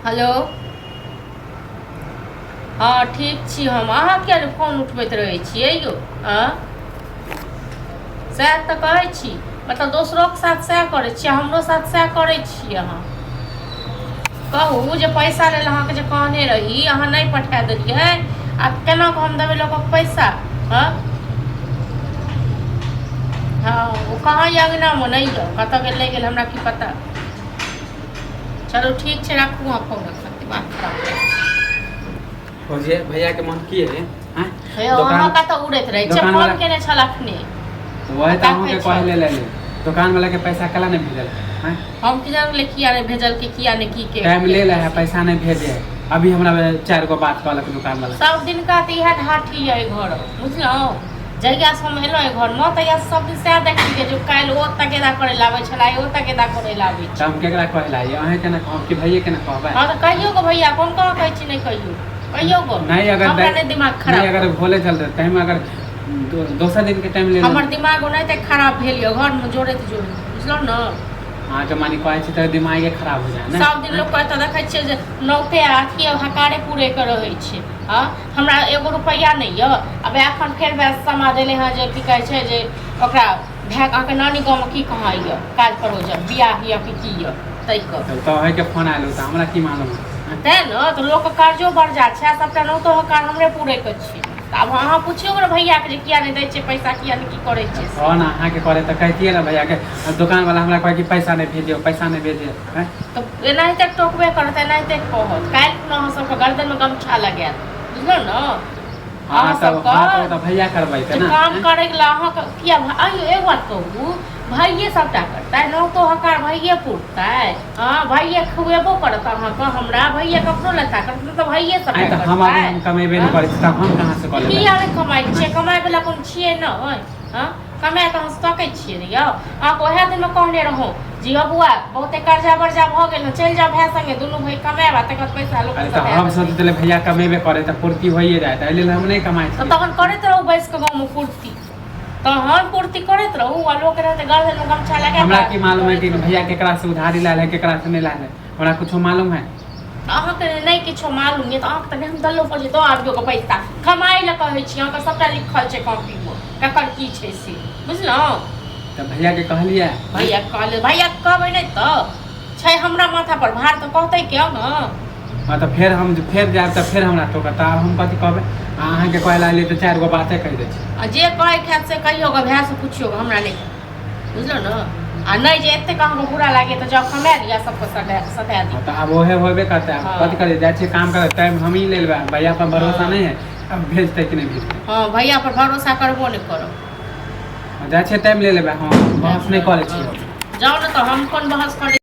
Hello. हाँ ठीक छी हम। अहाँ किया नहि फोन उठबैत रहै छियै यौ? सएह तऽ कहै छी, मतलब दोसरोके साथ सएह करै छियै, हमरो साथ सएह करै छी। अहाँ कहू जे पैसा लेल अहाँके जे कहने रही अहाँ नहि पठा देलियै, आ केना कऽ हम देबै लोकके पैसा? हाँ वो कहाँ अंगनामे नहीं यऽ, कतऽ गेल नहीं गेल हमरा की पता। चलो ठीक छै, राखू अहाँ फोन रखत दिमाग खराब खोजिए भैया के मन की है? अहाँ कतऽ उड़ैत रहै छै? फोन केने छलखिन वही तो अहाँ के कहले ले दुकान वाला के पैसा कला नहीं भेजल हैं? हम की जान ले किया नहीं भेजल के किया नहीं की के टाइम ले ले है, पैसा नहीं भेजे। अभी हमरा 4 गो बात कहलक दुकान वाला। सब दिन का त इहे ढाठी है घर, बुझलौ? जहिया से हम एलो घर में तहिया सब दिन सएह देखिए जो काल ओ तकेदा करे लावे छला, ओ तकेदा करे लावे छै। हम केकरा कहला ये? अहे के ना कहब कि भैया के ना कहबे? हां त कहियो को भैया कोन कह कहै छी नहीं कहियो कहियो को नहीं। अगर हमरा ने दिमाग खराब नहीं, अगर भोले चल रहे टाइम, अगर दोसर दिन के टाइम ले हमर दिमाग ओनै त खराब भेल य घर में जोड़ैत बुझलौ न? हाँ जो मानी कहै छी त दिमाग खराब हो जाए ना। सब दिन लोग कहता देखै छियै जे नौते अथी हकारे पूरे कर रहै छै। हां हमरा 1 रुपैया नहीं य। अब एखन फेर वैस समा देले हां जे की कहै छै जे ओकरा भैक अहाँके नानी गाँव में की कहाँ य काज परोजन बियाह य कि की य तै क तो है के फोन आलो त हमरा की मालूम तै न तो लोग के कर्जो बढ़ जा छै, सबटा नौतो हकार हमरे पूरे के छी। अब अहाँ पूछियो रे भैया के किया नहीं दै छै पैसा, किया नहीं की करे छै? हां ना अहाँ के करे त कहतिए ना भैया के। दुकान वाला हमरा कहे कि पैसा नहीं भेजियो, पैसा नहीं भेजियो हैं? तो एनाहिते टोकबे करत, एनाहिते कहत। काल खुना अहाँ सबके गर्दन में गमछा लगात, बुझलौ न? हां सब भैया करबै त ना काम करे ला अहाँ के किया आइयो एक बात कहू, भाइये सबटा करतै, नौ तो हकार भाइये पुरतै। हां भाइये खुएबो करत अहाँ के, हमरा भाइये कखनो लेता करत त भाइये सब करतै। हम कमेबे नहीं करै छी त हम कहां से क लेबै? किया नहीं कमाई छियै? कमाई वाला कोन छियै न? हां कमाए त हम सकै छियै न यौ? अहाँ को ओहे दिन में कहने रहौ जी बबुआ बहुते कर्जा बर्जा भ गेल न, चल जा भाई संगे दुनू भाई कमाएबा तकर पैसा लोग त हम सोचले भैया कमेबे करे त पूर्ति होइए जाए, त लेल हम नहीं कमाई छी। त तखन करैत रहू बैस के गांव में पूर्ति, तहन पूर्ति करैत रहू। आ लोग रहते गर्दन में गमछा लगा। हमरा की मालूम है कि भैया केकरा से उधारी लाल है केकरा से नहीं लाल है? हमरा कुछ मालूम है? अहाँ के नहीं किछो मालूम ये त अहाँ के हम दल्लो पर जे दो आबियो के पैसा कमाई ल कहै छी। अहाँ के सबटा लिखल छै कॉपी में ककर की छै से, बुझलौ? त भैया के कहलिए भैया कहले भैया कहबै नहीं त छै हमरा माथा पर भार त कहतै क्यों न? हां त फिर हम फिर जाब त फिर हमरा टोकता। हम कथि कहबे? अहाँ के कहला ले त 4 गो बातें कह दे छी। आ जे कहे खात से कहियो ग भैया से पूछियो हमरा नहीं, बुझलौ न? आ नहीं जे एते कहाँ बुरा लागे तो जब कमा लिया सबको सता दी। तो अब ओहे होबे करता है। कथि करे जाए छी काम करे टाइम हम ही ले लेबा। भैया पर भरोसा नहीं है, अब भेजते कि नहीं भेजते? हां भैया पर भरोसा करबो नहीं करो। जाए छी टाइम ले लेबा। हम बहस नहीं करे छी। जाओ ना तो हम कौन बहस करे।